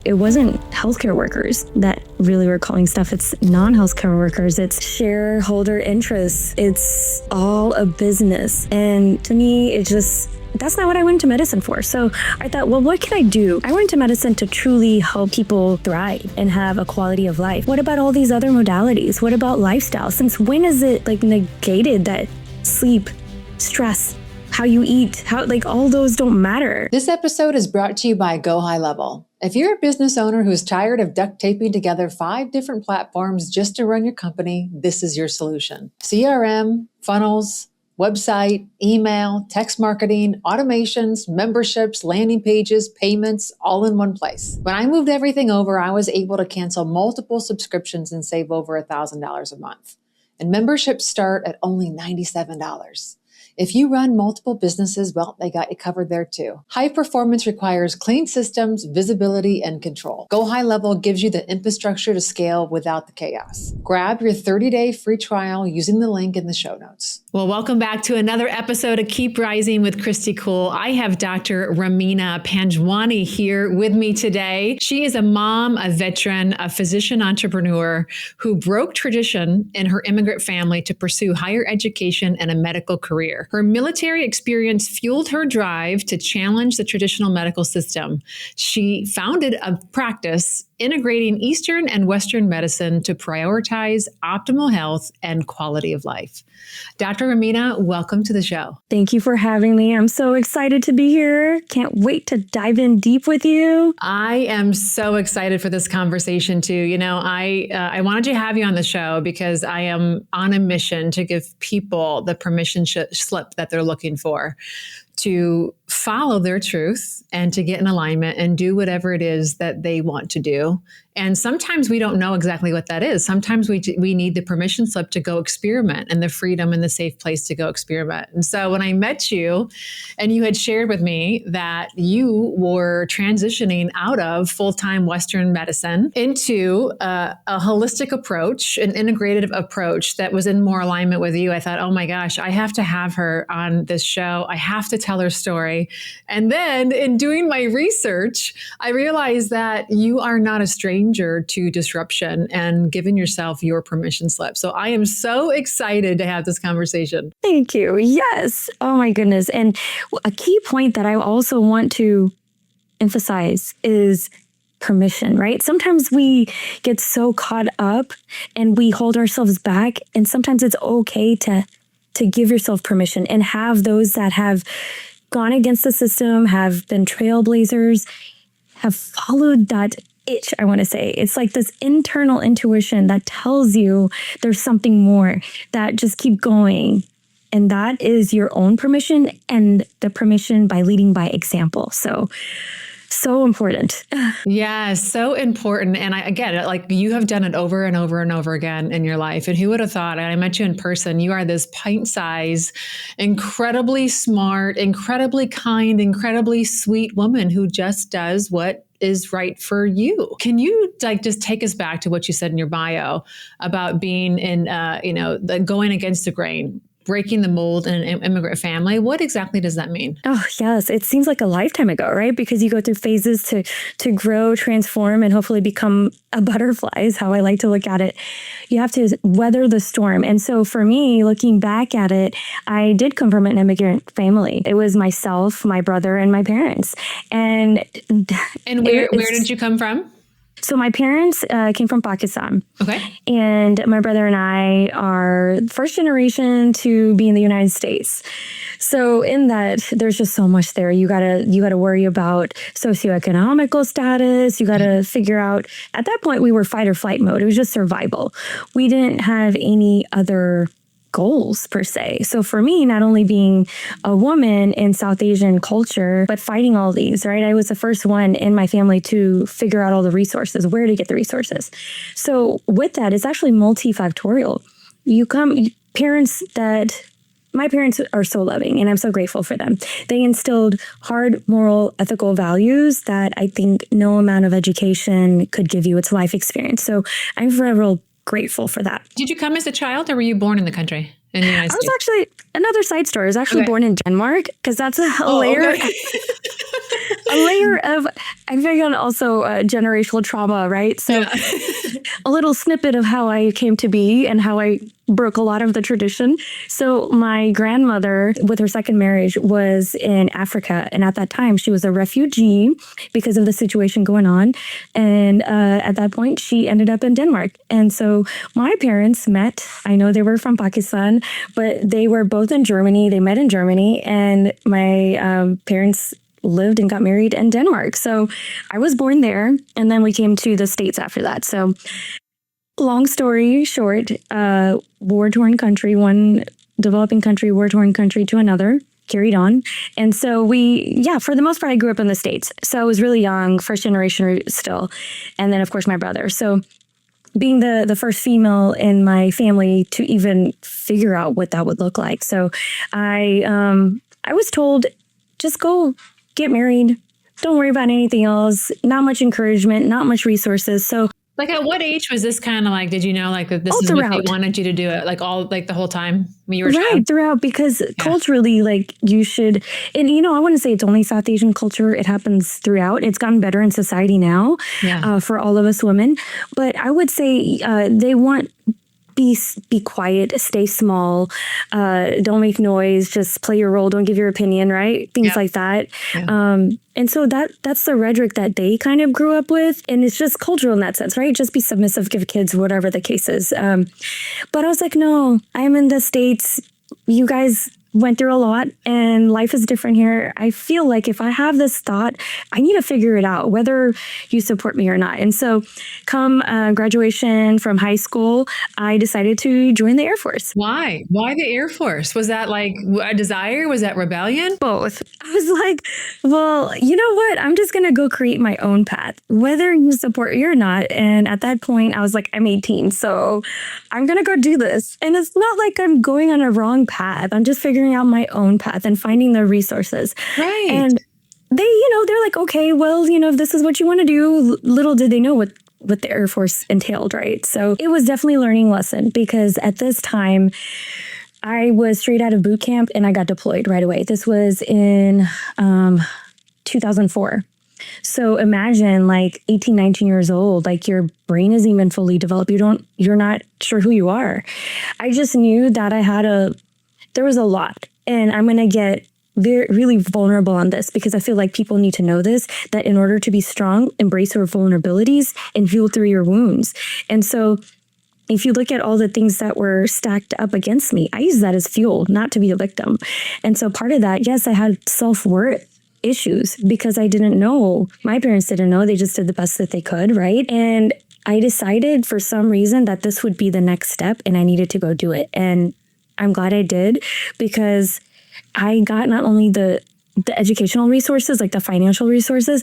It wasn't healthcare workers that really were calling stuff. It's non-healthcare workers. It's shareholder interests. It's all a business. And to me, that's not what I went into medicine for. So I thought, well, what can I do? I went into medicine to truly help people thrive and have a quality of life. What about all these other modalities? What about lifestyle? Since when is it negated that sleep, stress, how you eat, all those don't matter? This episode is brought to you by Go High Level. If you're a business owner who's tired of duct taping together 5 different platforms just to run your company, this is your solution. CRM, funnels, website, email, text marketing, automations, memberships, landing pages, payments, all in one place. When I moved everything over, I was able to cancel multiple subscriptions and save over $1,000 a month. And memberships start at only $97. If you run multiple businesses, well, they got you covered there too. High performance requires clean systems, visibility, and control. Go High Level gives you the infrastructure to scale without the chaos. Grab your 30-day free trial using the link in the show notes. Well, welcome back to another episode of Keep Rising with Kristy Kuhl. I have Dr. Remina Panjwani here with me today. She is a mom, a veteran, a physician entrepreneur who broke tradition in her immigrant family to pursue higher education and a medical career. Her military experience fueled her drive to challenge the traditional medical system. She founded a practice integrating Eastern and Western medicine to prioritize optimal health and quality of life. Dr. Remina, welcome to the show. Thank you for having me. I'm so excited to be here. Can't wait to dive in deep with you. I am so excited for this conversation too. You know, I wanted to have you on the show because I am on a mission to give people the permission slip that they're looking for to follow their truth and to get in alignment and do whatever it is that they want to do. And sometimes we don't know exactly what that is. Sometimes we need the permission slip to go experiment and the freedom and the safe place to go experiment. And so when I met you and you had shared with me that you were transitioning out of full-time Western medicine into a holistic approach, an integrative approach that was in more alignment with you, I thought, oh my gosh, I have to have her on this show. I have to tell her story. And then in doing my research, I realized that you are not a stranger to disruption and giving yourself your permission slip. So I am so excited to have this conversation. Thank you. Yes. Oh my goodness. And a key point that I also want to emphasize is permission, right? Sometimes we get so caught up and we hold ourselves back. And sometimes it's okay to give yourself permission and have those that have gone against the system, have been trailblazers, have followed that itch, I want to say. It's like this internal intuition that tells you there's something more, that just keep going. And that is your own permission and the permission by leading by example. So important. Yeah, so important. And you have done it over and over and over again in your life. And who would have thought, and I met you in person, you are this pint-sized, incredibly smart, incredibly kind, incredibly sweet woman who just does what is right for you. Can you just take us back to what you said in your bio about being in, going against the grain, breaking the mold in an immigrant family? What exactly does that mean? Oh, yes. It seems like a lifetime ago, right? Because you go through phases to grow, transform, and hopefully become a butterfly is how I like to look at it. You have to weather the storm. And so for me, looking back at it, I did come from an immigrant family. It was myself, my brother, and my parents. And where did you come from? So my parents came from Pakistan. Okay. And my brother and I are first generation to be in the United States. So in that, there's just so much there. You gotta worry about socioeconomical status. You gotta figure out, at that point, we were fight or flight mode. It was just survival. We didn't have any other goals per se. So for me, not only being a woman in South Asian culture, but fighting all these, right? I was the first one in my family to figure out all the resources, where to get the resources. So with that, it's actually multifactorial. My parents are so loving and I'm so grateful for them. They instilled hard, moral, ethical values that I think no amount of education could give you. It's life experience. So I'm forever grateful for that. Did you come as a child or were you born in the country? in the United I was States? actually, another side story, I was actually born in Denmark, because that's a layer, okay. a layer of, I think, also generational trauma, right? So a little snippet of how I came to be and how I broke a lot of the tradition. So my grandmother, with her second marriage, was in Africa. And at that time, she was a refugee because of the situation going on. And at that point, she ended up in Denmark. And so my parents met. I know they were from Pakistan, but they were both in Germany. They met in Germany. And my parents lived and got married in Denmark. So I was born there. And then we came to the States after that. So long story short, war-torn country, one developing country, war-torn country to another, carried on. And so for the most part, I grew up in the States. So I was really young, first generation still. And then, of course, my brother. So being the first female in my family to even figure out what that would look like. So I was told, just go get married. Don't worry about anything else. Not much encouragement, not much resources. So like, at what age was this kind of like, did you know, like, that this is what they wanted you to do it, like, all, like, the whole time when you were a child? Throughout, because culturally, like, you should, and I wouldn't say it's only South Asian culture. It happens throughout. It's gotten better in society now for all of us women. But I would say they want be quiet, stay small, don't make noise, just play your role, don't give your opinion, right? Things like that. Yeah. And so that's the rhetoric that they kind of grew up with. And it's just cultural in that sense, right? Just be submissive, give kids, whatever the case is. But I was like, no, I'm in the States. You guys went through a lot and life is different here. I feel like if I have this thought, I need to figure it out, whether you support me or not. And so come graduation from high school, I decided to join the Air Force. Why? Why the Air Force? Was that like a desire? Was that rebellion? Both. I was like, well, you know what? I'm just going to go create my own path, whether you support me or not. And at that point, I was like, I'm 18, so I'm going to go do this. And it's not like I'm going on a wrong path. I'm just figuring out my own path and finding the resources. Right. And they, they're like, okay, well, if this is what you want to do, little did they know what the Air Force entailed, right? So it was definitely a learning lesson, because at this time, I was straight out of boot camp and I got deployed right away. This was in 2004. So imagine, like, 18, 19 years old, like, your brain isn't even fully developed. You're not sure who you are. I just knew that there was a lot, and I'm going to get really vulnerable on this, because I feel like people need to know this, that in order to be strong, embrace your vulnerabilities and heal through your wounds. And so if you look at all the things that were stacked up against me, I use that as fuel, not to be a victim. And so part of that, yes, I had self-worth issues because I didn't know. My parents didn't know. They just did the best that they could, right? And I decided for some reason that this would be the next step and I needed to go do it. And I'm glad I did, because I got not only the educational resources, like the financial resources,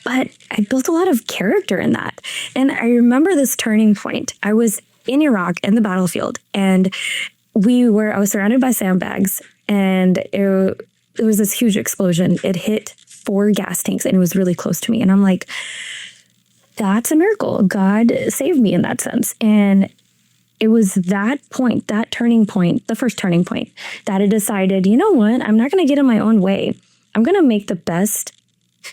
but I built a lot of character in that. And I remember this turning point. I was in Iraq in the battlefield, and I was surrounded by sandbags, and it was this huge explosion. It hit 4 gas tanks and it was really close to me. And I'm like, that's a miracle. God saved me in that sense. And it was that point, that turning point, the first turning point, that I decided, you know what? I'm not going to get in my own way. I'm going to make the best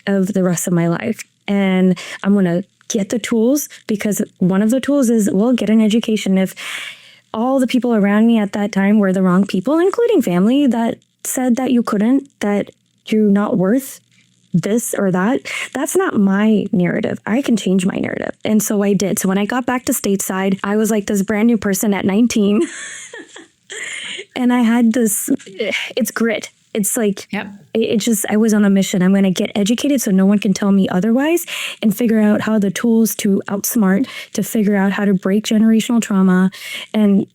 of the rest of my life. And I'm going to get the tools, because one of the tools is, well, get an education. If all the people around me at that time were the wrong people, including family, that said that you couldn't, that you're not worth this or that, that's not my narrative. I can change my narrative. And so I did. So when I got back to stateside, I was like this brand new person at 19. And I had it's grit. It's like, I was on a mission. I'm going to get educated so no one can tell me otherwise, and figure out how the tools to outsmart, to figure out how to break generational trauma. And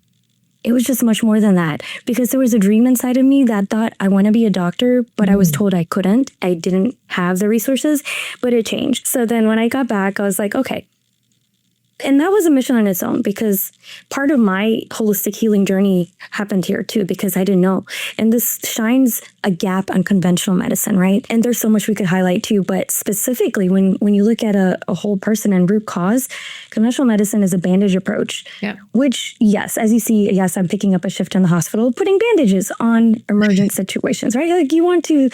it was just much more than that, because there was a dream inside of me that thought, I want to be a doctor, but I was told I couldn't. I didn't have the resources, but it changed. So then when I got back, I was like, okay, And that was a mission on its own, because part of my holistic healing journey happened here too, because I didn't know. And this shines a gap on conventional medicine, right? And there's so much we could highlight too, but specifically when you look at a whole person and root cause, conventional medicine is a bandage approach, which, yes, as you see, yes, I'm picking up a shift in the hospital, putting bandages on emergent situations, right? Like you want to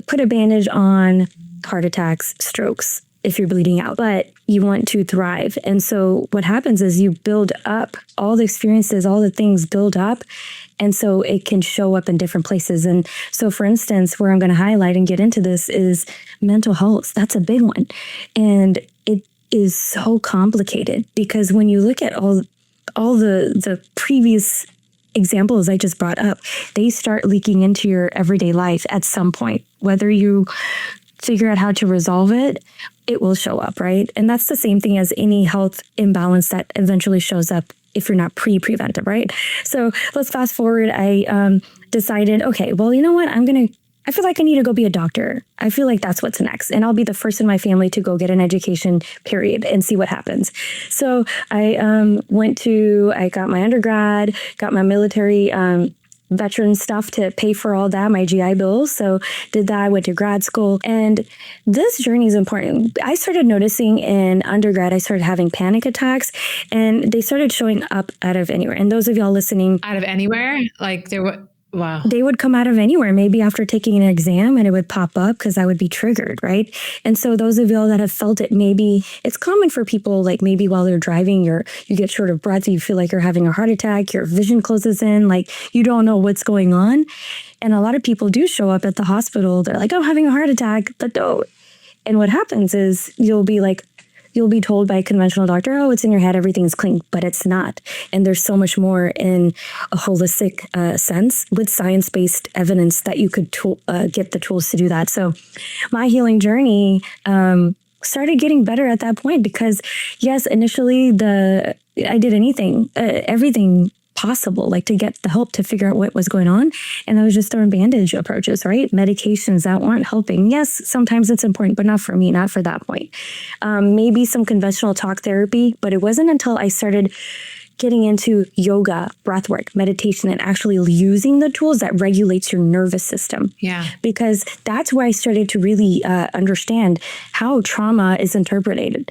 put a bandage on heart attacks, strokes, if you're bleeding out, but you want to thrive. And so what happens is you build up all the experiences, all the things build up. And so it can show up in different places. And so, for instance, where I'm going to highlight and get into this is mental health. That's a big one. And it is so complicated, because when you look at all the previous examples I just brought up, they start leaking into your everyday life at some point. Whether you figure out how to resolve it, it will show up, right? And that's the same thing as any health imbalance that eventually shows up if you're not preventive, right? So let's fast forward. I decided, okay, well, you know what? I feel like I need to go be a doctor. I feel like that's what's next. And I'll be the first in my family to go get an education, period, and see what happens. So I got my undergrad, got my military veteran stuff to pay for all that, my GI bills. So did that, I went to grad school. And this journey is important. I started noticing in undergrad, I started having panic attacks, and they started showing up out of anywhere. And those of y'all listening. Out of anywhere? Like there were... Wow. They would come out of anywhere, maybe after taking an exam, and it would pop up because I would be triggered, right? And so those of y'all that have felt it, maybe it's common for people, like maybe while they're driving, you get short of breath, you feel like you're having a heart attack, your vision closes in, like you don't know what's going on. And a lot of people do show up at the hospital. They're like, oh, I'm having a heart attack, but don't. And what happens is you'll be told by a conventional doctor, oh, it's in your head, everything's clean, but it's not. And there's so much more in a holistic sense with science-based evidence that you could get the tools to do that. So my healing journey started getting better at that point, because yes, initially I did everything possible, like to get the help to figure out what was going on. And I was just throwing bandage approaches, right? Medications that weren't helping. Yes, sometimes it's important, but not for me, not for that point. Maybe some conventional talk therapy, but it wasn't until I started getting into yoga, breathwork, meditation, and actually using the tools that regulates your nervous system. Yeah. Because that's where I started to really understand how trauma is interpreted.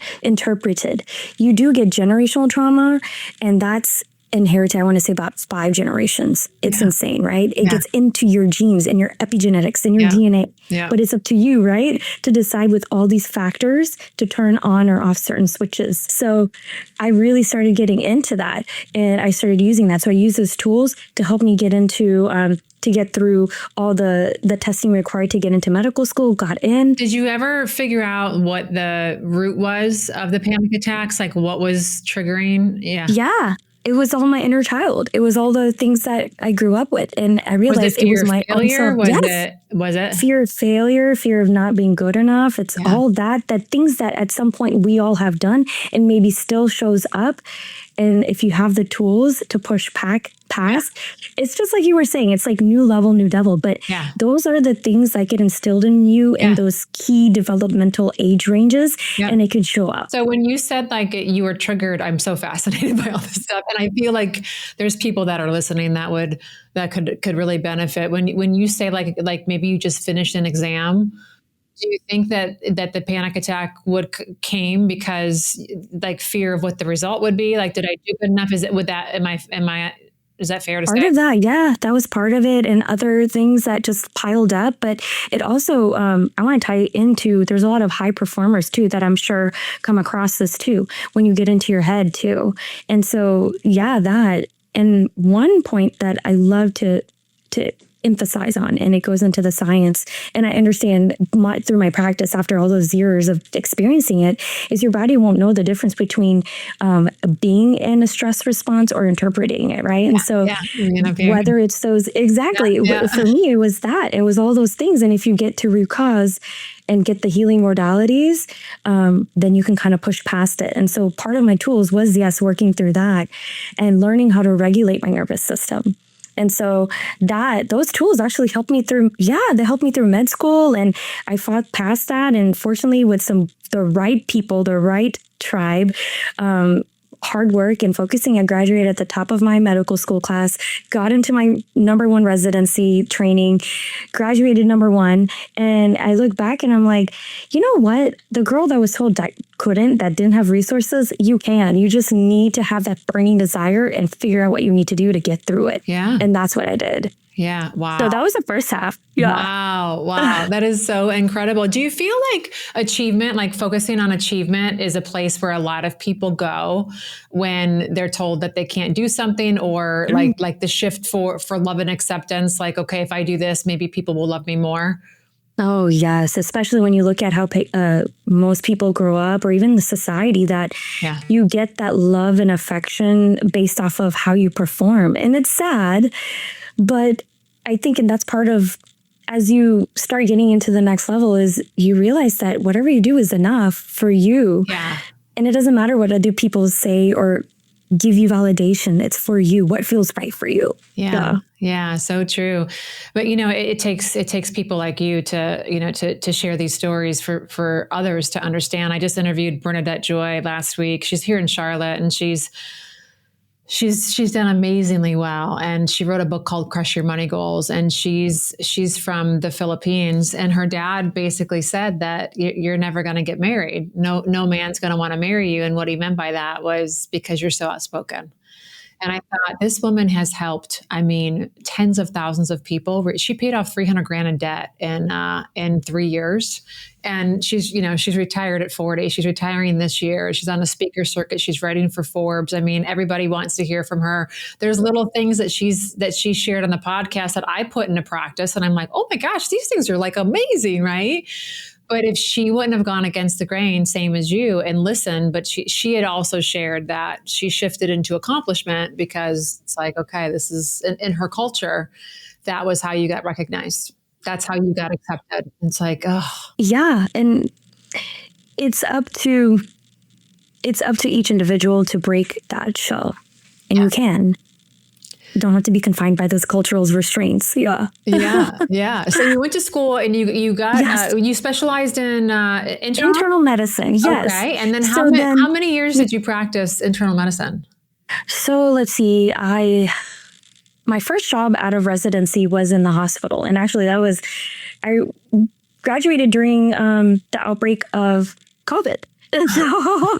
You do get generational trauma, and that's inherited, I want to say about 5 generations. It's insane, right? It gets into your genes and your epigenetics and your DNA. Yeah. But it's up to you, right? To decide with all these factors to turn on or off certain switches. So I really started getting into that, and I started using that. So I use those tools to help me get into to get through all the testing required to get into medical school, got in. Did you ever figure out what the root was of the panic attacks? Like what was triggering? Yeah. It was all my inner child. It was all the things that I grew up with. And I realized it was my own self. Was it? Fear of failure, fear of not being good enough. It's all that things that at some point we all have done and maybe still shows up. And if you have the tools to push past, it's just like you were saying, it's like new level, new devil. But those are the things that get instilled in you in those key developmental age ranges, and it could show up. So when you said like you were triggered, I'm so fascinated by all this stuff. And I feel like there's people that are listening that could really benefit. When you say like maybe you just finished an exam, do you think that the panic attack came because like fear of what the result would be? Like, did I do good enough? Is that fair to say? Part of that, yeah, that was part of it, and other things that just piled up. But it also, I want to tie into, there's a lot of high performers too that I'm sure come across this too when you get into your head too. And so, that. And one point that I love to emphasize on, and it goes into the science, and I understand through my practice after all those years of experiencing it, is your body won't know the difference between being in a stress response or interpreting it, right? And so whether it's those, for me, it was that. It was all those things. And if you get to root cause and get the healing modalities, then you can kind of push past it. And so part of my tools was, working through that and learning how to regulate my nervous system. And so those tools actually helped me through, they helped me through med school. And I fought past that. And fortunately, with the right people, the right tribe, hard work and focusing, I graduated at the top of my medical school class, got into my #1 residency training, graduated #1. And I look back and I'm like, you know what? The girl that was told that didn't have resources, you can. You just need to have that burning desire and figure out what you need to do to get through it. Yeah. And that's what I did. Yeah. Wow. So that was the first half. Yeah. Wow. That is so incredible. Do you feel like achievement, like focusing on achievement, is a place where a lot of people go when they're told that they can't do something, or like the shift for love and acceptance? Like, okay, if I do this, maybe people will love me more. Oh, yes. Especially when you look at how most people grow up, or even the society, that you get that love and affection based off of how you perform. And it's sad, but I think, and that's part of, as you start getting into the next level, is you realize that whatever you do is enough for you. Yeah. And it doesn't matter what other people say or give you validation. It's for you. What feels right for you. Yeah. So true. But, it takes people like you to share these stories for others to understand. I just interviewed Bernadette Joy last week. She's here in Charlotte, and she's done amazingly well. And she wrote a book called Crush Your Money Goals. And she's from the Philippines. And her dad basically said that you're never going to get married. No man's going to want to marry you. And what he meant by that was because you're so outspoken. And I thought, this woman has helped, tens of thousands of people. She paid off $300,000 in debt in 3 years. And she's retired at 40. She's retiring this year. She's on a speaker circuit. She's writing for Forbes. Everybody wants to hear from her. There's little things that she shared on the podcast that I put into practice. And I'm like, oh my gosh, these things are like amazing, right? But if she wouldn't have gone against the grain, same as you, and listened, but she had also shared that she shifted into accomplishment, because it's like, okay, this is in her culture, that was how you got recognized. That's how you got accepted. It's like, oh. Yeah. And it's up to each individual to break that shell. And you can. You don't have to be confined by those cultural restraints. Yeah. So you went to school and you got, you specialized in internal medicine. Yes. Okay. And then how many years did you practice internal medicine? So let's see. My first job out of residency was in the hospital. And actually I graduated during the outbreak of COVID. And so I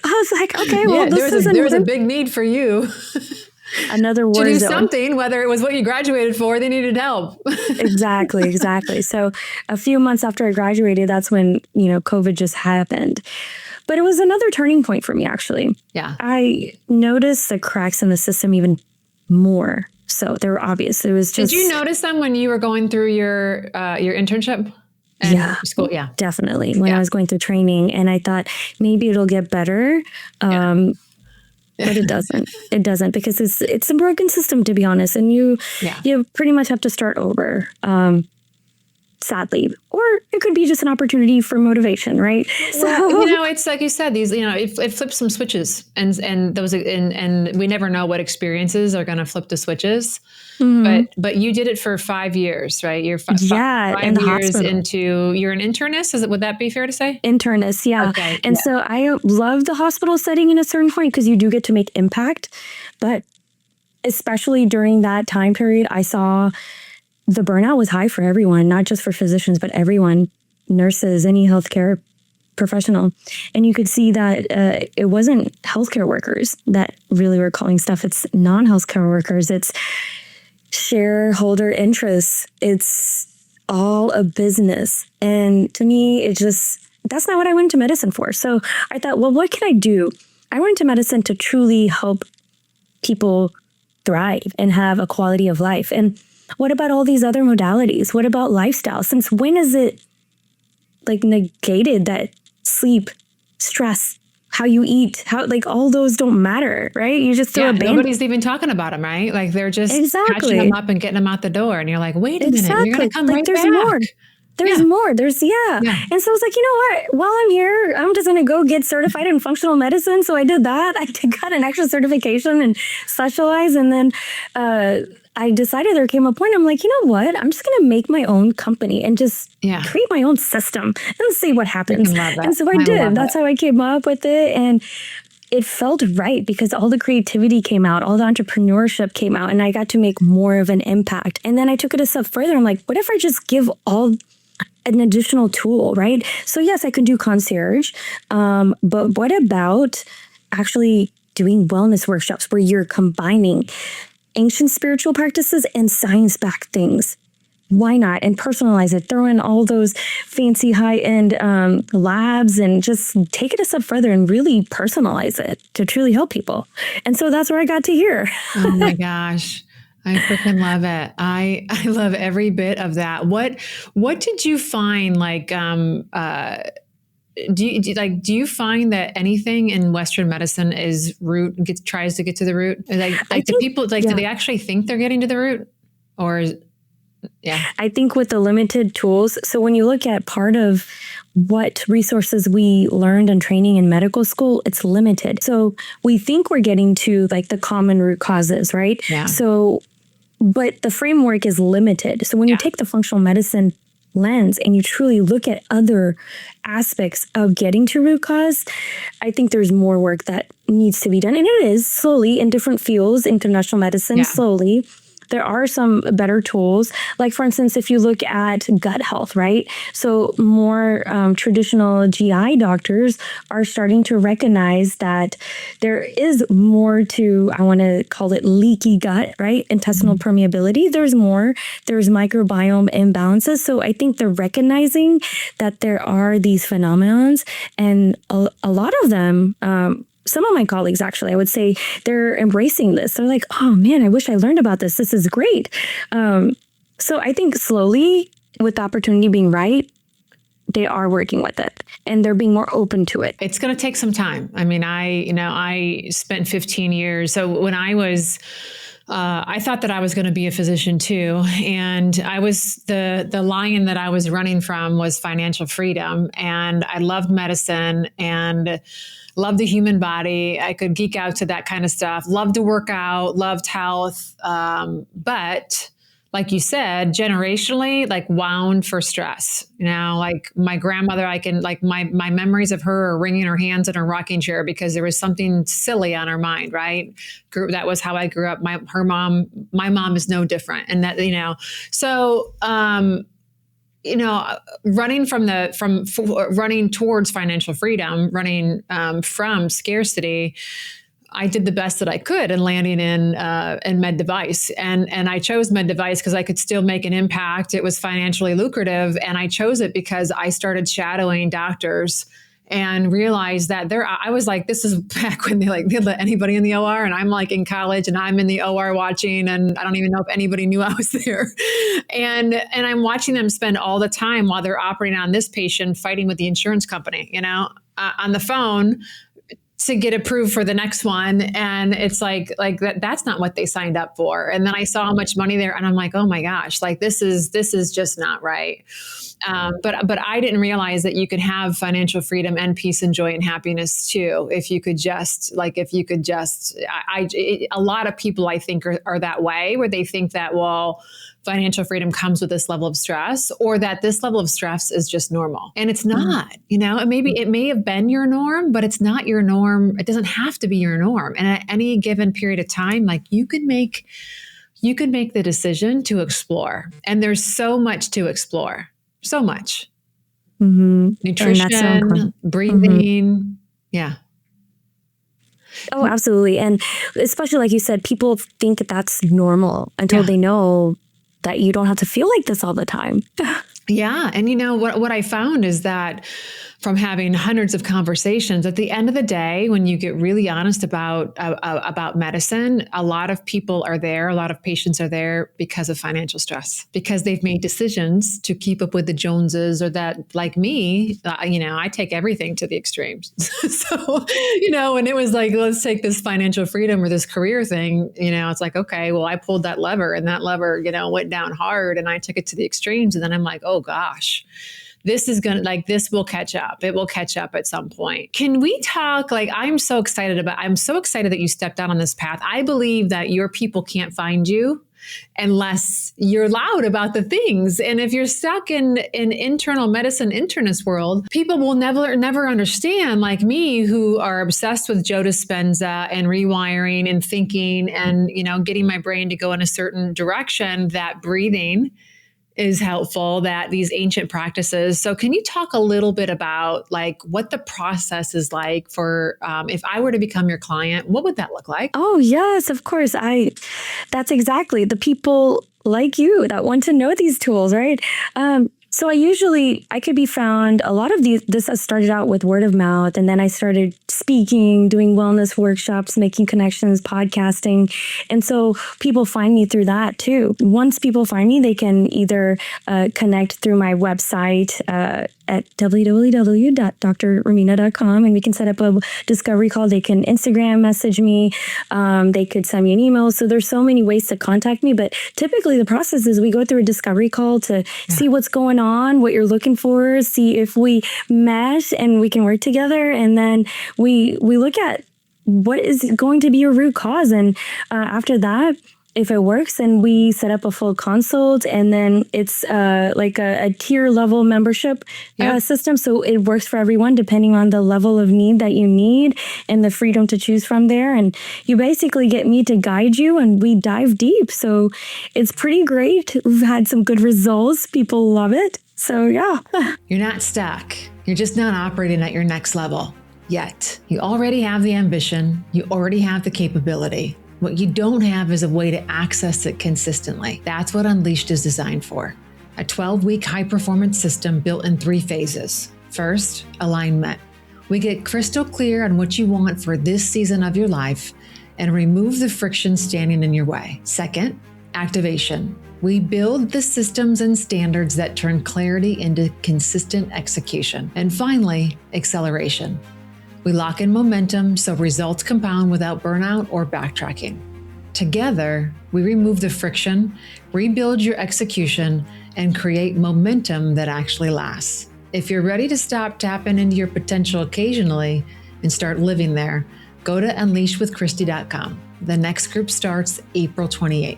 was like, okay, well, there was a big need for you. Another war to do zone. Something, whether it was what you graduated for, they needed help. Exactly. So a few months after I graduated, that's when, COVID just happened. But it was another turning point for me, actually. Yeah. I noticed the cracks in the system even more. So they were obvious. It was just. Did you notice them when you were going through your internship? And school? Yeah. Definitely. When I was going through training, and I thought maybe it'll get better. But it doesn't. It doesn't, because it's a broken system, to be honest. And you pretty much have to start over, sadly. Or it could be just an opportunity for motivation, right? Well, it's like you said, these, it flips some switches, and we never know what experiences are going to flip the switches. Mm-hmm. But you did it for 5 years, right? You're 5 in the years hospital. into, you're an internist. Would that be fair to say? Internist, yeah. Okay. And so I love the hospital setting in a certain point, because you do get to make impact. But especially during that time period, I saw the burnout was high for everyone, not just for physicians, but everyone, nurses, any healthcare professional. And you could see that it wasn't healthcare workers that really were calling stuff. It's non-healthcare workers. It's shareholder interests. It's all a business. And to me, that's not what I went into medicine for. So I thought, well, what can I do? I went into medicine to truly help people thrive and have a quality of life. And what about all these other modalities? What about lifestyle? Since when is it negated that sleep, stress, how you eat, all those don't matter, right? You just throw a band. Nobody's even talking about them, right? Like they're just catching them up and getting them out the door. And you're like, wait a minute, you're going to come right there's back. More. There's more. And so I was like, you know what? While I'm here, I'm just going to go get certified in functional medicine. So I did that. I got an extra certification and specialized. And then I decided there came a point, I'm like, you know what? I'm just going to make my own company and just create my own system and see what happens. And so I did. That's how I came up with it. And it felt right because all the creativity came out, all the entrepreneurship came out, and I got to make more of an impact. And then I took it a step further. I'm like, what if I just give all an additional tool, right? So yes, I could do concierge, but what about actually doing wellness workshops where you're combining ancient spiritual practices and science-backed things? Why not? And personalize it. Throw in all those fancy high-end labs and just take it a step further and really personalize it to truly help people. And so that's where I got to here. Oh my gosh. I freaking love it. I love every bit of that. What did you find like, do you find that anything in Western medicine is tries to get to the root? Like do people do they actually think they're getting to the root, or I think with the limited tools. So when you look at part of what resources we learned in training in medical school, it's limited. So we think we're getting to like the common root causes, right? Yeah. So, but the framework is limited. So when you take the functional medicine lens and you truly look at other aspects of getting to root cause, I think there's more work that needs to be done. And it is slowly in different fields, international medicine, slowly. There are some better tools. Like, for instance, if you look at gut health, right? So more traditional GI doctors are starting to recognize that there is more to, I want to call it leaky gut, right? Intestinal permeability. There's more. There's microbiome imbalances. So I think they're recognizing that there are these phenomenons, and a lot of them, some of my colleagues, actually, I would say they're embracing this. They're like, oh man, I wish I learned about this. This is great. So I think slowly, with the opportunity being right, they are working with it and they're being more open to it. It's going to take some time. I mean, I spent 15 years. So when I was, I thought that I was going to be a physician too. And I was the lion that I was running from was financial freedom. And I loved medicine and loved the human body. I could geek out to that kind of stuff. Loved to work out, loved health. But like you said, generationally, like wound for stress. You know, like my grandmother, I can like my memories of her are wringing her hands in her rocking chair because there was something silly on her mind, right? That was how I grew up. My mom is no different. And that, so, running running towards financial freedom, running from scarcity, I did the best that I could in landing in med device. And I chose med device because I could still make an impact. It was financially lucrative. And I chose it because I started shadowing doctors and realized that I was like, this is back when they let anybody in the OR, and I'm like in college and I'm in the OR watching, and I don't even know if anybody knew I was there. And I'm watching them spend all the time while they're operating on this patient, fighting with the insurance company, on the phone to get approved for the next one. And it's like that's not what they signed up for. And then I saw how much money there, and I'm like, oh my gosh, like this is just not right. But I didn't realize that you could have financial freedom and peace and joy and happiness too. If you could just, a lot of people I think are that way, where they think that, well, financial freedom comes with this level of stress, or that this level of stress is just normal. And it's not, and maybe it may have been your norm, but it's not your norm. It doesn't have to be your norm. And at any given period of time, like you could make the decision to explore. And there's so much to explore. So much. Nutrition, breathing. Yeah. Oh, absolutely. And especially like you said, people think that that's normal until they know that you don't have to feel like this all the time. Yeah. And what I found is that from having hundreds of conversations, at the end of the day, when you get really honest about medicine, a lot of people are there, a lot of patients are there because of financial stress, because they've made decisions to keep up with the Joneses, or that, like me, I take everything to the extremes. So, when it was like, let's take this financial freedom or this career thing, it's like, okay, well, I pulled that lever, and that lever, went down hard, and I took it to the extremes. And then I'm like, oh gosh, this will catch up. It will catch up at some point. Can we talk, I'm so excited that you stepped out on this path. I believe that your people can't find you. unless you're loud about the things. And if you're stuck in internal medicine, internist world, people will never understand, like me, who are obsessed with Joe Dispenza and rewiring and thinking and, getting my brain to go in a certain direction, that breathing is helpful, that these ancient practices. So can you talk a little bit about like what the process is like for, if I were to become your client, what would that look like? Oh, yes, of course. That's exactly the people like you that want to know these tools, right? So I could be found, a lot of this has started out with word of mouth, and then I started speaking, doing wellness workshops, making connections, podcasting. And so people find me through that too. Once people find me, they can either connect through my website at www.drremina.com, and we can set up a discovery call. They can Instagram message me. They could send me an email. So there's so many ways to contact me, but typically the process is we go through a discovery call to see what's going on, what you're looking for, see if we mesh and we can work together. And then we look at what is going to be your root cause. And after that, if it works, then we set up a full consult, and then it's like a tier level membership system. So it works for everyone depending on the level of need that you need and the freedom to choose from there. And you basically get me to guide you, and we dive deep. So it's pretty great. We've had some good results. People love it. So yeah. You're not stuck. You're just not operating at your next level yet. You already have the ambition. You already have the capability. What you don't have is a way to access it consistently. That's what Unleashed is designed for. A 12-week high-performance system built in 3 phases. First, alignment. We get crystal clear on what you want for this season of your life and remove the friction standing in your way. Second, activation. We build the systems and standards that turn clarity into consistent execution. And finally, acceleration. We lock in momentum so results compound without burnout or backtracking. Together, we remove the friction, rebuild your execution, and create momentum that actually lasts. If you're ready to stop tapping into your potential occasionally and start living there, go to unleashedwithkristy.com. The next group starts April 28th.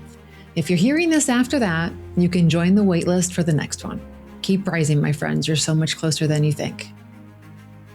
If you're hearing this after that, you can join the waitlist for the next one. Keep rising, my friends. You're so much closer than you think.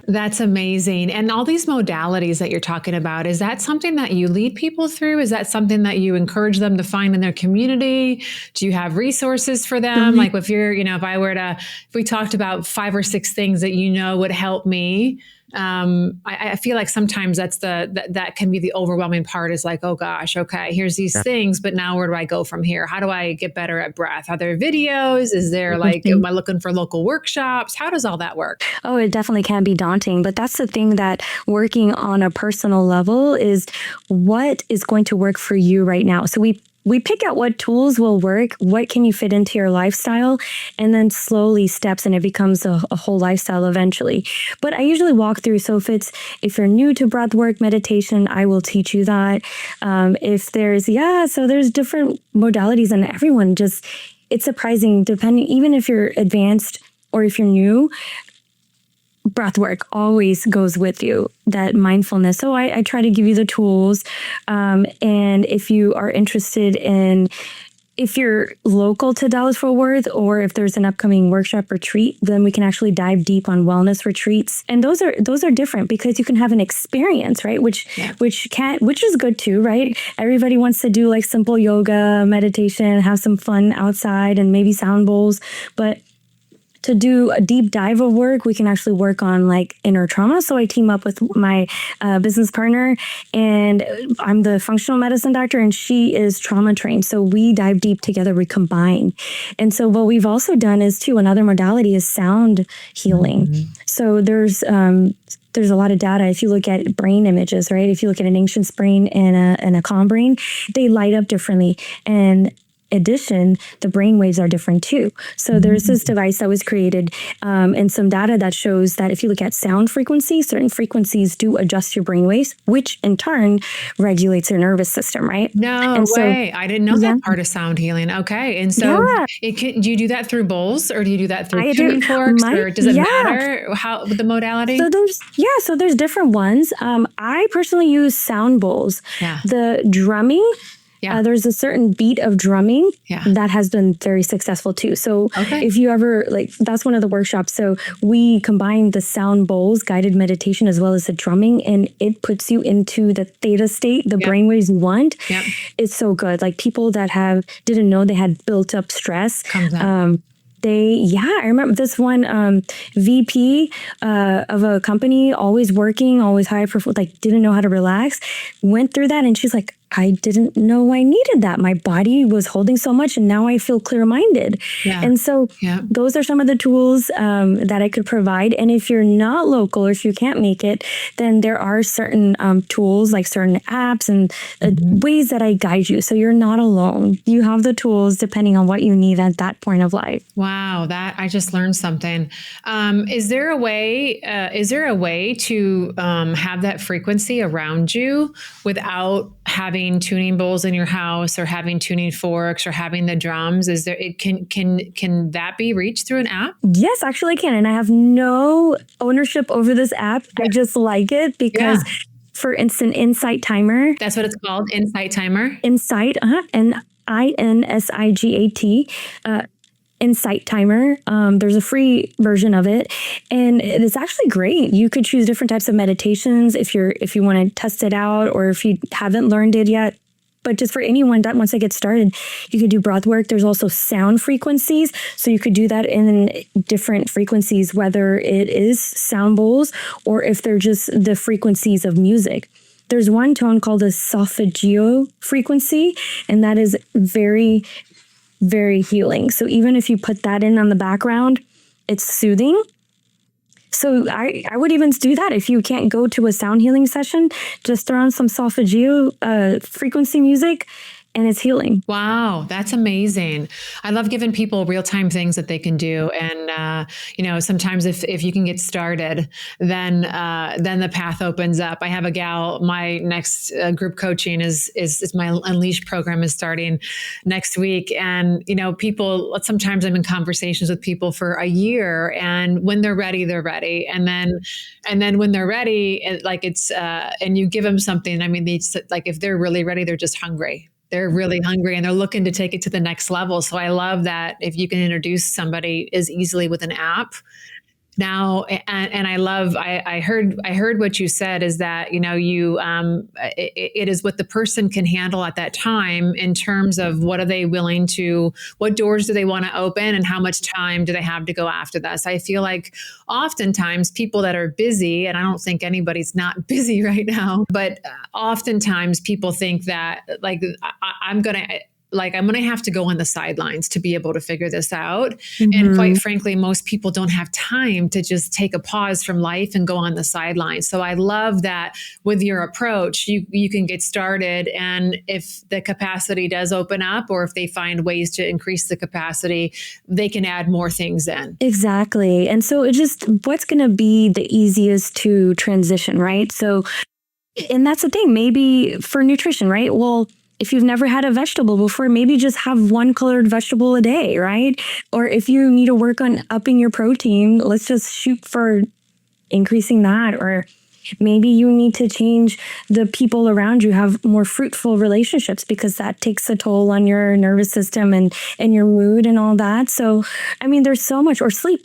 That's amazing. And all these modalities that you're talking about, is that something that you lead people through? Is that something that you encourage them to find in their community? Do you have resources for them? Like if we talked about 5 or 6 things that would help me, I feel like sometimes that can be the overwhelming part, is like, oh gosh, okay, here's these things, but now where do I go from here? How do I get better at breath? Are there videos? Is there am I looking for local workshops? How does all that work? Oh, it definitely can be daunting, but that's the thing, that working on a personal level is what is going to work for you right now. So we pick out what tools will work, what can you fit into your lifestyle, and then slowly steps, and it becomes a whole lifestyle eventually. But I usually walk through, so if you're new to breath work, meditation, I will teach you that. So there's different modalities, and everyone it's surprising, depending, even if you're advanced or if you're new, breath work always goes with you, that mindfulness. So I try to give you the tools. And if you are interested if you're local to Dallas-Fort Worth, or if there's an upcoming workshop retreat, then we can actually dive deep on wellness retreats. And those are different because you can have an experience, right? Which is good too, right? Everybody wants to do like simple yoga, meditation, have some fun outside, and maybe sound bowls, but to do a deep dive of work, we can actually work on like inner trauma. So I team up with my business partner, and I'm the functional medicine doctor, and she is trauma trained. So we dive deep together, we combine. And so what we've also done is another modality is sound healing. Mm-hmm. So there's a lot of data. If you look at brain images, right? If you look at an anxious brain and a calm brain, they light up differently. And addition, the brain waves are different too. So there's this device that was created and some data that shows that if you look at sound frequency, certain frequencies do adjust your brain waves, which in turn regulates your nervous system, right? No way. I didn't know that part of sound healing. Okay. And so do you do that through bowls, or do you do that through tuning forks, or does it matter how the modality? So there's different ones. I personally use sound bowls. Yeah. The drumming Yeah. There's a certain beat of drumming that has been very successful too. So if you ever that's one of the workshops. So we combine the sound bowls, guided meditation, as well as the drumming, and it puts you into the theta state, the brainwaves you want. It's so good. Like people that didn't know they had built up stress. I remember this one VP of a company, always working, always high performance, didn't know how to relax, went through that, and she's like, I didn't know I needed that. My body was holding so much, and now I feel clear-minded. And so those are some of the tools that I could provide. And if you're not local, or if you can't make it, then there are certain tools, like certain apps and ways that I guide you. So you're not alone. You have the tools depending on what you need at that point of life. Wow, that I just learned something. Is there a way to have that frequency around you without having tuning bowls in your house, or having tuning forks, or having the drums? Is there, can that be reached through an app? Yes, actually I can. And I have no ownership over this app. I just like it because for instance, Insight Timer. That's what it's called. Insight Timer. Insight, INSIGAT. Insight Timer. There's a free version of it, and it's actually great. You could choose different types of meditations if you want to test it out, or if you haven't learned it yet. But just for anyone that wants to get started, you could do breath work. There's also sound frequencies, so you could do that in different frequencies, whether it is sound bowls or if they're just the frequencies of music. There's one tone called a solfeggio frequency, and that is very, very healing. So even if you put that in on the background, it's soothing. So I would even do that if you can't go to a sound healing session. Just throw on some solfeggio frequency music, and it's healing. Wow, that's amazing. I love giving people real-time things that they can do. And, sometimes if you can get started, then the path opens up. I have a gal, my next group coaching is my Unleash program is starting next week. And, people, sometimes I'm in conversations with people for a year, and when they're ready, they're ready. And then when they're ready, and you give them something, I mean, if they're really ready, they're just hungry. They're really hungry, and they're looking to take it to the next level. So I love that if you can introduce somebody as easily with an app now. And I heard what you said is that, it is what the person can handle at that time in terms of what doors do they want to open, and how much time do they have to go after this. I feel like oftentimes people that are busy, and I don't think anybody's not busy right now, but oftentimes people think that I'm going to have to go on the sidelines to be able to figure this out. And quite frankly, most people don't have time to just take a pause from life and go on the sidelines. So I love that with your approach, you can get started. And if the capacity does open up, or if they find ways to increase the capacity, they can add more things in. Exactly. And so what's going to be the easiest to transition, right? So, and that's the thing, maybe for nutrition, right? Well, if you've never had a vegetable before, maybe just have one colored vegetable a day, right? Or if you need to work on upping your protein, let's just shoot for increasing that. Or maybe you need to change the people around you, have more fruitful relationships, because that takes a toll on your nervous system and your mood and all that. So, I mean, there's so much. Or sleep.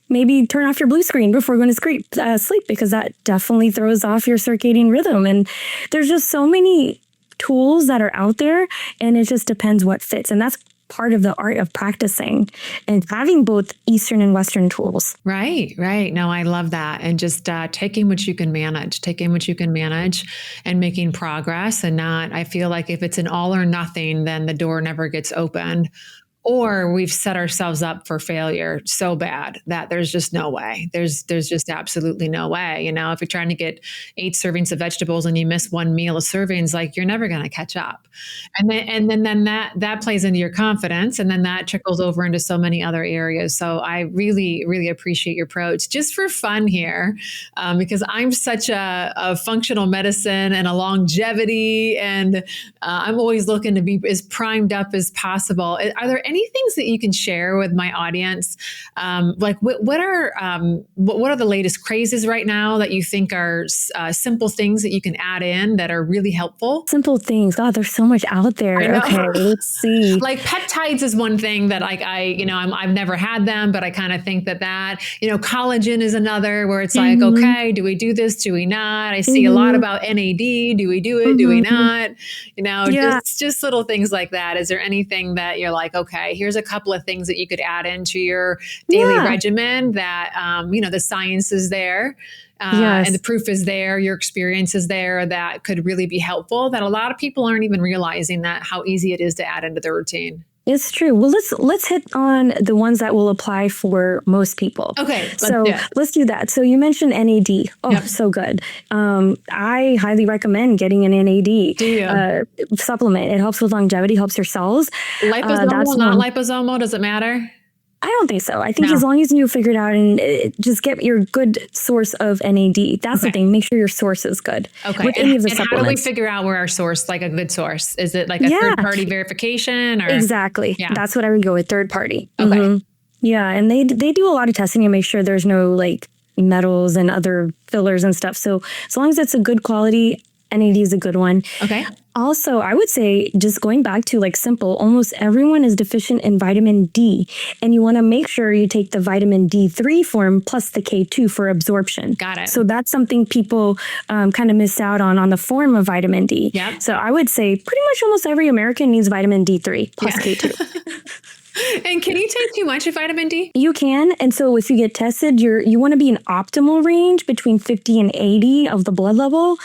Maybe turn off your blue screen before going to sleep, because that definitely throws off your circadian rhythm. And there's just so many tools that are out there, and it just depends what fits. And that's part of the art of practicing and having both Eastern and Western tools. Right. No, I love that. And just taking what you can manage and making progress, and I feel like if it's an all or nothing, then the door never gets opened. Or we've set ourselves up for failure so bad that there's just no way. There's just absolutely no way. If you're trying to get 8 servings of vegetables and you miss one meal of servings, you're never going to catch up. And then that plays into your confidence, and then that trickles over into so many other areas. So I really, really appreciate your approach. Just for fun here, because I'm such a functional medicine and a longevity, and I'm always looking to be as primed up as possible. Are there any any things that you can share with my audience? Like what are the latest crazes right now that you think are simple things that you can add in that are really helpful? Simple things. God, there's so much out there. Okay, let's see. Like peptides is one thing that I've never had them, but I kind of think that, collagen is another where it's like, okay, do we do this? Do we not? I see a lot about NAD. Do we do it? Do we not? Just little things like that. Is there anything that you're like, okay, here's a couple of things that you could add into your daily regimen that, the science is there. And the proof is there, your experience is there, that could really be helpful, that a lot of people aren't even realizing that how easy it is to add into their routine. It's true. Well, let's hit on the ones that will apply for most people. Okay. Let's do that. So you mentioned NAD. Oh, so good. I highly recommend getting an NAD supplement. It helps with longevity, helps your cells. Liposomal, not liposomal, does it matter? I don't think so. I think as long as you figure it out and just get your good source of NAD. That's the thing. Make sure your source is good. Okay. With any of the supplements. How do we figure out where our source, like a good source? Is it like a third-party verification? Or? Exactly. Yeah. That's what I would go with, third party. Okay. Yeah. And they do a lot of testing to make sure there's no like metals and other fillers and stuff. So as long as it's a good quality, NAD is a good one. Okay. Also, I would say, just going back to like simple, almost everyone is deficient in vitamin D, and you want to make sure you take the vitamin D3 form plus the K2 for absorption. Got it. So that's something people kind of miss out on the form of vitamin D. Yep. So I would say pretty much almost every American needs vitamin D3 plus K2. And can you take too much of vitamin D? You can. And so if you get tested, you want to be in optimal range between 50 and 80 of the blood level.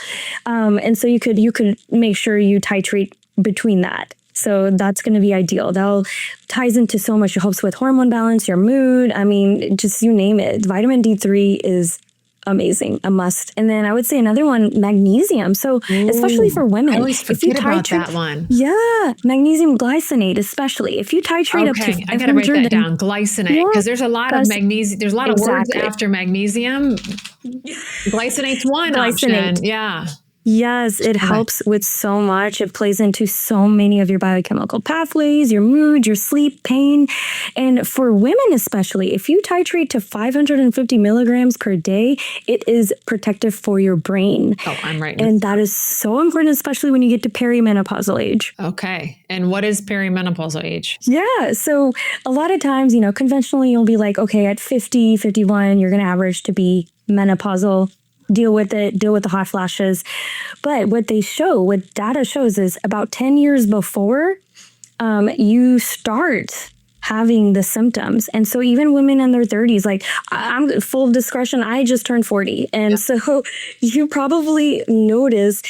And so you could make sure you titrate between that. So that's going to be ideal. That ties into so much. It helps with hormone balance, your mood. I mean, just you name it. Vitamin D3 is amazing, a must. And then I would say another one, magnesium. So especially for women, I always forget about that one. Yeah, magnesium glycinate, especially if you titrate up to 500. I gotta write that down, glycinate, because there's a lot of magnesium. There's a lot of words after magnesium. Glycinate's one option. Yeah. Yes, it helps with so much. It plays into so many of your biochemical pathways, your mood, your sleep, pain. And for women especially, if you titrate to 550 milligrams per day, it is protective for your brain. Oh, I'm right. And that is so important, especially when you get to perimenopausal age. Okay. And what is perimenopausal age? Yeah. So a lot of times, conventionally you'll be like, okay, at 50, 51, you're going to average to be menopausal. Deal with the hot flashes. But what data shows is about 10 years before you start having the symptoms. And so even women in their 30s, like I'm full discretion, I just turned 40. And so you probably notice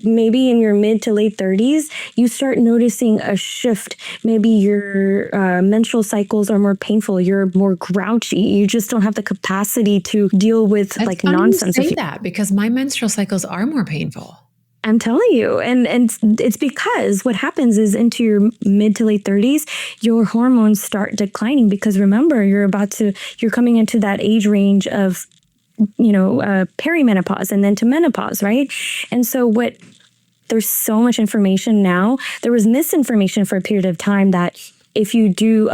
maybe in your mid to late 30s, you start noticing a shift. Maybe your menstrual cycles are more painful. You're more grouchy. You just don't have the capacity to deal with That's nonsense. You say that because my menstrual cycles are more painful. I'm telling you. And it's because what happens is into your mid to late 30s, your hormones start declining because remember, you're coming into that age range of, perimenopause and then to menopause, right? And so there's so much information now. There was misinformation for a period of time that if you do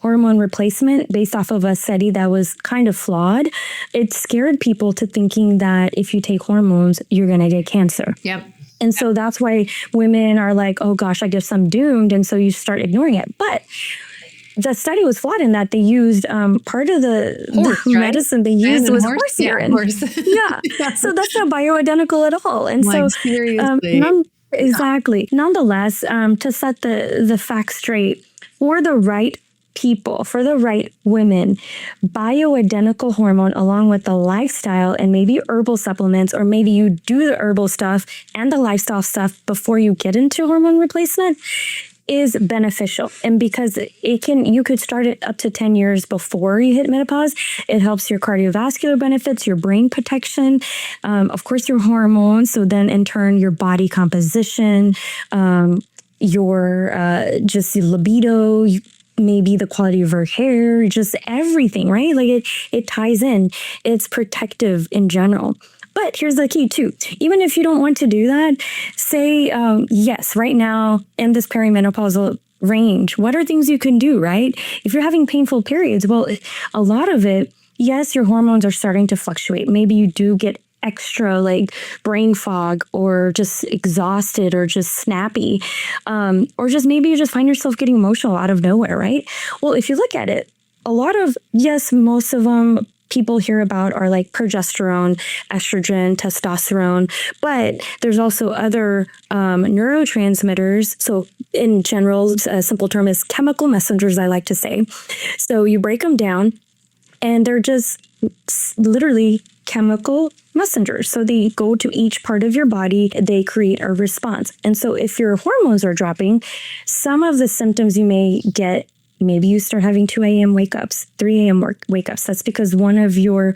hormone replacement based off of a study that was kind of flawed, it scared people to thinking that if you take hormones, you're going to get cancer. Yep. And so that's why women are like, oh gosh, I guess I'm doomed. And so you start ignoring it. But the study was flawed in that they used part of the medicine they used was horse urine. Yeah. So that's not bioidentical at all. And so seriously. Exactly. Nonetheless, to set the facts straight, for the right people, for the right women, bioidentical hormone along with the lifestyle and maybe herbal supplements, or maybe you do the herbal stuff and the lifestyle stuff before you get into hormone replacement, is beneficial. And because you could start it up to 10 years before you hit menopause. It helps your cardiovascular benefits, your brain protection, of course, your hormones. So then in turn, your body composition, your just libido, maybe the quality of her hair, just everything, right? Like it ties in. It's protective in general. But here's the key too. Even if you don't want to do that, say yes, right now in this perimenopausal range? What are things you can do, right? If you're having painful periods, well, a lot of it, yes, your hormones are starting to fluctuate. Maybe you do get extra like brain fog or just exhausted or just snappy. Or just maybe you just find yourself getting emotional out of nowhere, right? Well, if you look at it, a lot of, yes, most of them people hear about are like progesterone, estrogen, testosterone, but there's also other neurotransmitters. So in general, a simple term is chemical messengers, I like to say. So you break them down and they're just literally chemical messengers. So they go to each part of your body, they create a response. And so if your hormones are dropping, some of the symptoms you may get, maybe you start having 2 a.m. wake-ups, 3 a.m. wake-ups. That's because one of your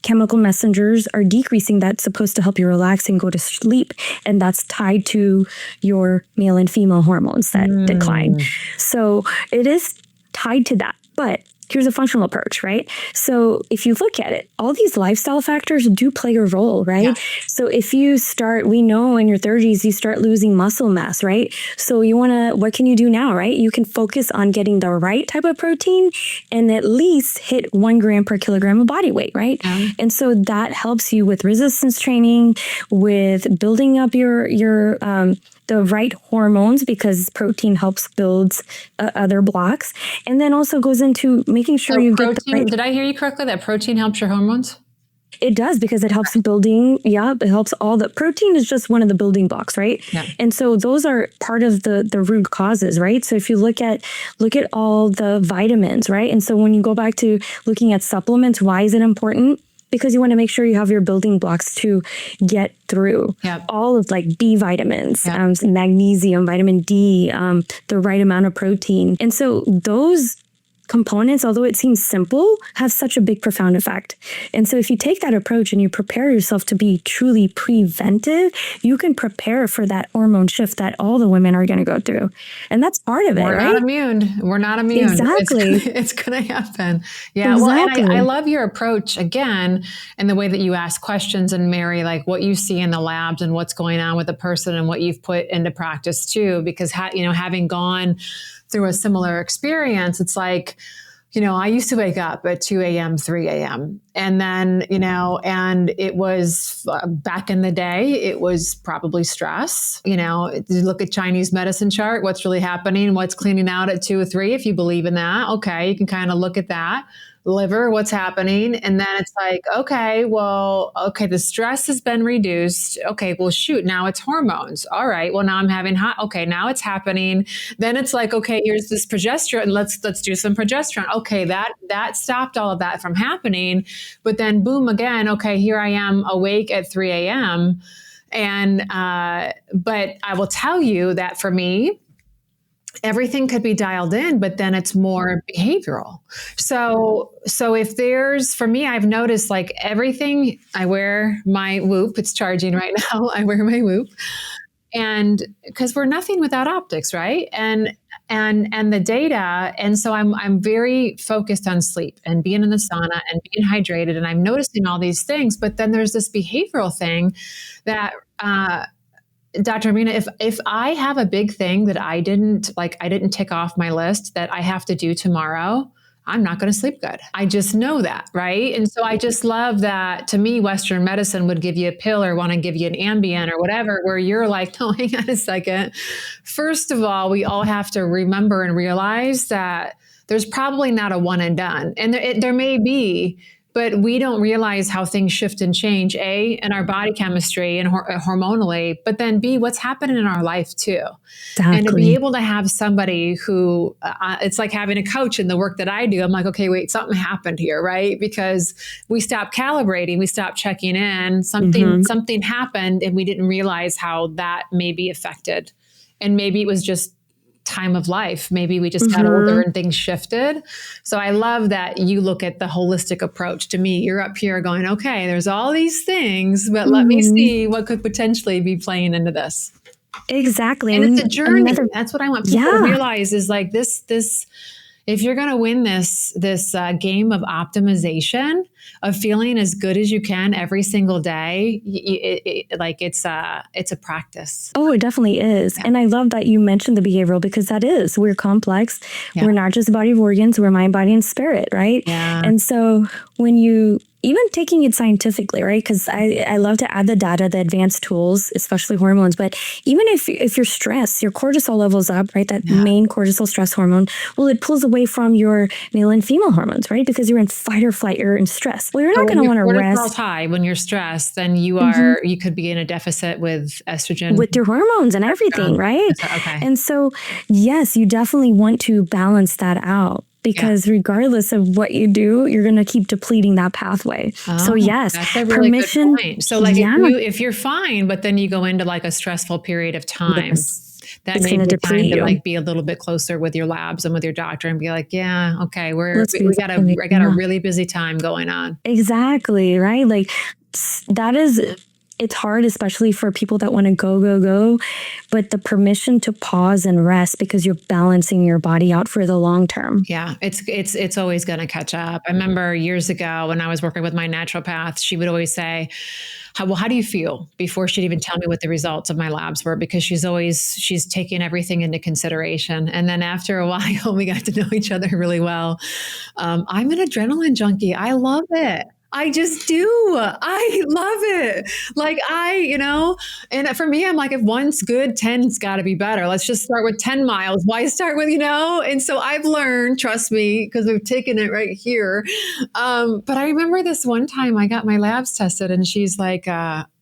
chemical messengers are decreasing. That's supposed to help you relax and go to sleep. And that's tied to your male and female hormones that decline. So it is tied to that. But here's a functional approach, right? So if you look at it, all these lifestyle factors do play a role, right? Yeah. So if you start, we know in your 30s, you start losing muscle mass, right? So you want to, what can you do now, right? You can focus on getting the right type of protein and at least hit 1 gram per kilogram of body weight, right? Yeah. And so that helps you with resistance training, with building up your the right hormones, because protein helps build other blocks. And then also goes into making sure you protein, get the right... Did I hear you correctly that protein helps your hormones? It does, because it helps building. Yeah, it helps all the protein is just one of the building blocks, right? Yeah. And so those are part of the root causes, right? So if you look at all the vitamins, right? And so when you go back to looking at supplements, why is it important? Because you want to make sure you have your building blocks to get through all of like B vitamins, magnesium, vitamin D, the right amount of protein. And so those components, although it seems simple, have such a big, profound effect. And so if you take that approach and you prepare yourself to be truly preventive, you can prepare for that hormone shift that all the women are going to go through. And that's part of it, We're right? not immune. We're not immune. Exactly. It's going to happen. Yeah. Exactly. Well, and I love your approach again, and the way that you ask questions and marry like what you see in the labs and what's going on with the person and what you've put into practice too, because having gone through a similar experience, it's like, I used to wake up at 2 a.m., 3 a.m. And then, and it was back in the day, it was probably stress. You look at Chinese medicine chart, what's really happening, what's cleaning out at 2 or 3, if you believe in that. Okay, you can kind of look at that. Liver, what's happening? And then it's like, the stress has been reduced. Okay, well, shoot, now it's hormones. All right, well, now I'm having hot. Okay, now it's happening. Then it's like, okay, here's this progesterone. Let's do some progesterone. Okay, that stopped all of that from happening. But then boom, again, okay, here I am awake at 3 a.m. And, but I will tell you that for me, everything could be dialed in, but then it's more behavioral. So for me, I've noticed like everything, I wear my Whoop, it's charging right now. I wear my Whoop, and because we're nothing without optics, right? And the data. And so I'm very focused on sleep and being in the sauna and being hydrated. And I'm noticing all these things, but then there's this behavioral thing that, Dr. Remina, if I have a big thing that I didn't tick off my list that I have to do tomorrow, I'm not going to sleep good. I just know that, right? And so I just love that. To me, Western medicine would give you a pill or want to give you an Ambien or whatever, where you're like, no, hang on a second. First of all, we all have to remember and realize that there's probably not a one and done. And there may be, but we don't realize how things shift and change, A, in our body chemistry and hormonally, but then B, what's happening in our life too. Exactly. And to be able to have somebody who, it's like having a coach in the work that I do. I'm like, okay, wait, something happened here, right? Because we stopped calibrating, we stopped checking in, something happened and we didn't realize how that may be affected. And maybe it was just time of life. Maybe we just got older and things shifted. So I love that you look at the holistic approach. To me, you're up here going, okay, there's all these things, but let me see what could potentially be playing into this. Exactly. And it's a journey. That's what I want people to realize is like this, if you're going to win this game of optimization, of feeling as good as you can every single day, it's a practice. Oh, it definitely is. Yeah. And I love that you mentioned the behavioral, because that is, we're complex. Yeah. We're not just a body of organs, we're mind, body, and spirit, right? Yeah. And so when you, even taking it scientifically, right? Because I love to add the data, the advanced tools, especially hormones. But even if you're stressed, your cortisol levels up, right? That main cortisol stress hormone, well, it pulls away from your male and female hormones, right? Because you're in fight or flight, you're in stress. Well, you're not going to want to rest. Cortisol's high when you're stressed, then you could be in a deficit with estrogen. With your hormones and everything, right? Okay. And so, yes, you definitely want to balance that out. Because regardless of what you do, you're going to keep depleting that pathway. So yes, that's a really permission. Good point. So like if you're fine, but then you go into like a stressful period of time, that may be time to like be a little bit closer with your labs and with your doctor and be like, yeah, okay, we got a really busy time going on. Exactly. Right. Like that is, it's hard, especially for people that want to go, but the permission to pause and rest, because you're balancing your body out for the long term. Yeah, it's always going to catch up. I remember years ago when I was working with my naturopath, she would always say, how do you feel, before she'd even tell me what the results of my labs were, because she's taking everything into consideration. And then after a while, we got to know each other really well. I'm an adrenaline junkie. I love it. I just do. I love it. Like and for me, I'm like, if one's good, 10's got to be better. Let's just start with 10 miles. Why start with, And so I've learned, trust me, because we've taken it right here. But I remember this one time I got my labs tested and she's like,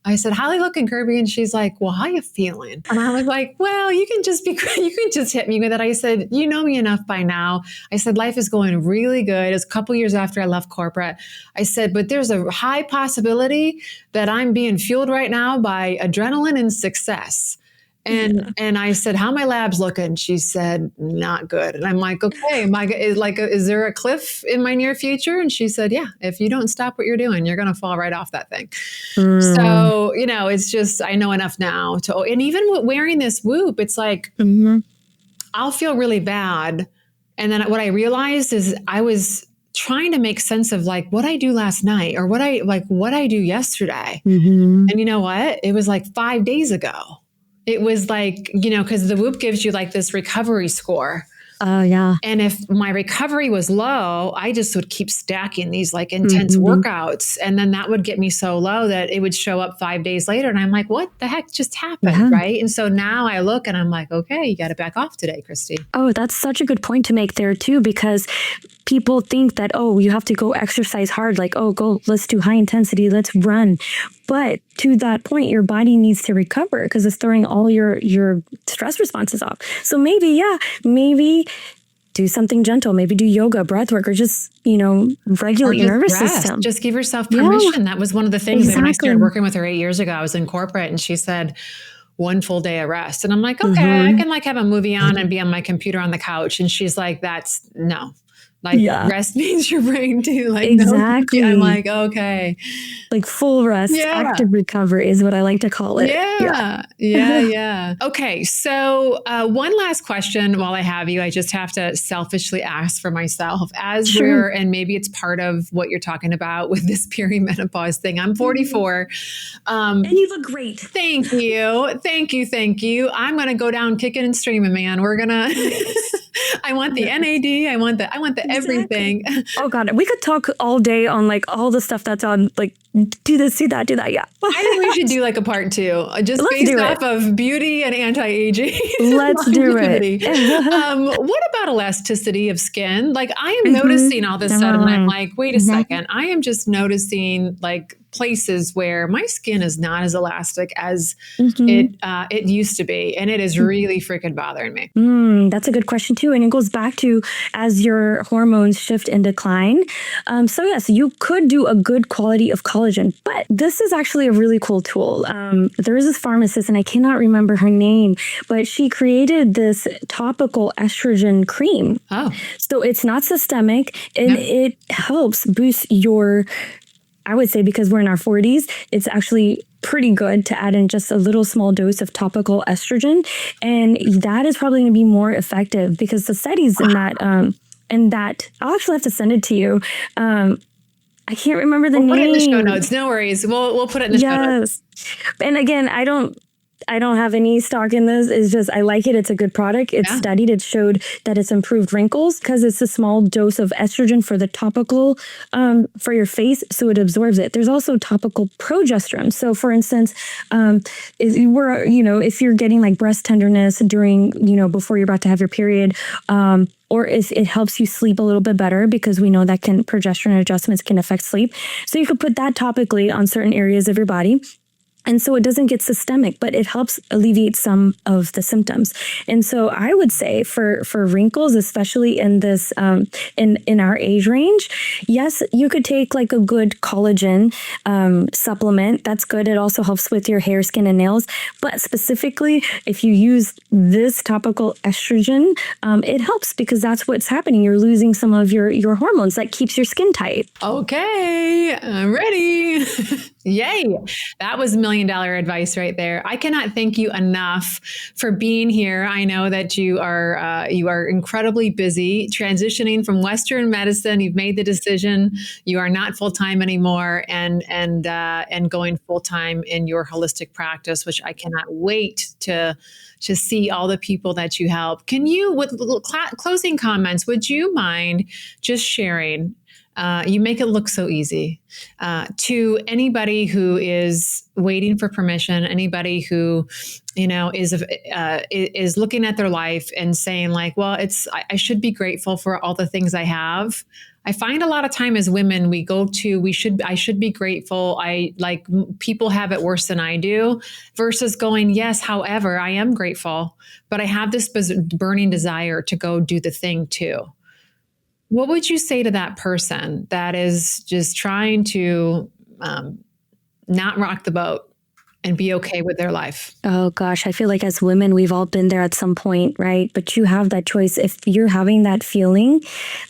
I said, how are you looking, Kirby? And she's like, well, how you feeling? And I was like, well, you can just hit me with it. I said, you know me enough by now. I said, life is going really good. It was a couple years after I left corporate. I said, but there's a high possibility that I'm being fueled right now by adrenaline and success. And I said, how are my labs looking? She said, not good. And I'm like, okay, is there a cliff in my near future? And she said, yeah, if you don't stop what you're doing, you're going to fall right off that thing. So, it's just, I know enough now and even with wearing this Whoop, it's like, I'll feel really bad. And then what I realized is I was trying to make sense of like what I do last night or what I do yesterday. And you know what? It was like 5 days ago. It was like, because the Whoop gives you like this recovery score. Oh, yeah. And if my recovery was low, I just would keep stacking these like intense workouts. And then that would get me so low that it would show up 5 days later. And I'm like, what the heck just happened? Right. And so now I look and I'm like, okay, you got to back off today, Kristy. Oh, that's such a good point to make there too, because people think that, oh, you have to go exercise hard. Like, oh, let's do high intensity. Let's run. But to that point, your body needs to recover because it's throwing all your stress responses off. So maybe do something gentle. Maybe do yoga, breath work, or just, regulate your nervous system. Just give yourself permission. That was one of the things that when I started working with her 8 years ago, I was in corporate and she said, one full day of rest. And I'm like, okay, I can like have a movie on and be on my computer on the couch. And she's like, that's no. Like rest means your brain too. Like exactly. No. I'm like, okay. Like full rest, active recovery is what I like to call it. Yeah. Okay. So one last question while I have you, I just have to selfishly ask for myself as and maybe it's part of what you're talking about with this perimenopause thing. I'm 44. And you look great. Thank you. I'm going to go down kicking and streaming, man. We're going to, I want the NAD. I want the everything. Oh God, we could talk all day on like all the stuff that's on like do this, do that. Yeah. I think we should do like a part 2, just based off of beauty and anti-aging. Let's do it. What about elasticity of skin? Like I am noticing all this sudden. I'm like, wait a second. I am just noticing like places where my skin is not as elastic as it used to be. And it is really freaking bothering me. That's a good question too. And it goes back to as your hormones shift and decline. So yes, you could do a good quality of collagen, but this is actually a really cool tool. There is this pharmacist and I cannot remember her name, but she created this topical estrogen cream. Oh, so it's not systemic and it helps boost your, I would say because we're in our 40s, it's actually pretty good to add in just a little small dose of topical estrogen. And that is probably going to be more effective because the studies in that, I'll actually have to send it to you. I can't remember the We'll put it in the show name. notes. No worries. We'll put it in the show notes. And again, I don't have any stock in this. It's just, I like it. It's a good product. It's studied. It showed that it's improved wrinkles because it's a small dose of estrogen for the topical, for your face. So it absorbs it. There's also topical progesterone. So for instance, if you're getting like breast tenderness during, before you're about to have your period, or if it helps you sleep a little bit better, because we know that progesterone adjustments can affect sleep. So you could put that topically on certain areas of your body. And so it doesn't get systemic, but it helps alleviate some of the symptoms. And so I would say for wrinkles, especially in this, in our age range, yes, you could take like a good collagen supplement. That's good. It also helps with your hair, skin, and nails. But specifically, if you use this topical estrogen, it helps because that's what's happening. You're losing some of your hormones that keeps your skin tight. Okay, I'm ready. Yay. That was $1 million advice right there. I cannot thank you enough for being here. I know that you are incredibly busy transitioning from Western medicine. You've made the decision. You are not full-time anymore and going full-time in your holistic practice, which I cannot wait to see all the people that you help. Can you, with closing comments, would you mind just sharing? You make it look so easy to anybody who is waiting for permission, anybody who, is looking at their life and saying like, well, I should be grateful for all the things I have. I find a lot of time as women, we go to, I should be grateful. People have it worse than I do, versus going, yes, however, I am grateful, but I have this burning desire to go do the thing too. What would you say to that person that is just trying to not rock the boat and be okay with their life? Oh gosh, I feel like as women, we've all been there at some point, right? But you have that choice. If you're having that feeling,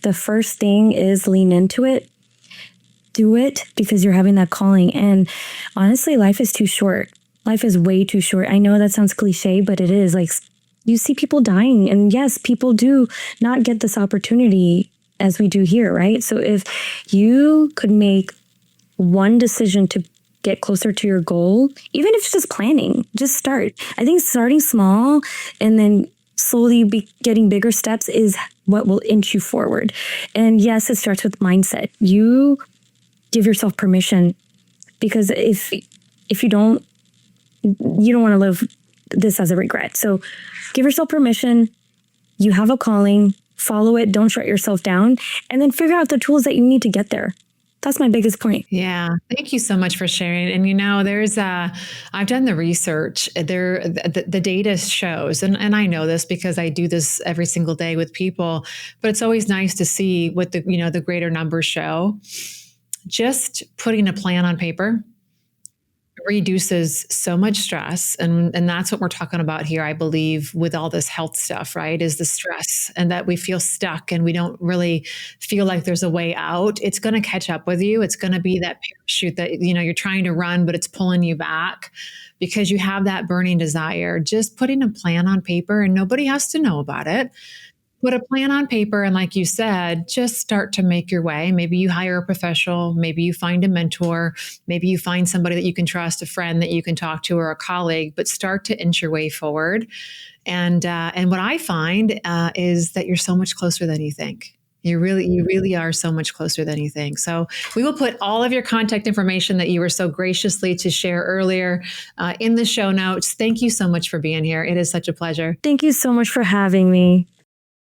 the first thing is lean into it. Do it because you're having that calling. And honestly, life is too short. Life is way too short. I know that sounds cliche, but it is. Like, you see people dying. And yes, people do not get this opportunity as we do here, right? So if you could make one decision to get closer to your goal, even if it's just planning, just start. I think starting small and then slowly getting bigger steps is what will inch you forward. And yes, it starts with mindset. You give yourself permission, because if you don't want to live this as a regret. So give yourself permission. You have a calling. Follow it. Don't shut yourself down. And then figure out the tools that you need to get there. That's my biggest point. Yeah. Thank you so much for sharing. And I've done the research there. The data shows, and I know this because I do this every single day with people, but it's always nice to see what the greater numbers show. Just putting a plan on paper reduces so much stress. And that's what we're talking about here, I believe, with all this health stuff, right? Is the stress, and that we feel stuck and we don't really feel like there's a way out. It's going to catch up with you. It's going to be that parachute that, you're trying to run, but it's pulling you back because you have that burning desire. Just putting a plan on paper, and nobody has to know about it. Put a plan on paper, and like you said, just start to make your way. Maybe you hire a professional, maybe you find a mentor, maybe you find somebody that you can trust, a friend that you can talk to, or a colleague, but start to inch your way forward. And what I find is that you're so much closer than you think. You really are so much closer than you think. So we will put all of your contact information that you were so graciously to share earlier in the show notes. Thank you so much for being here. It is such a pleasure. Thank you so much for having me.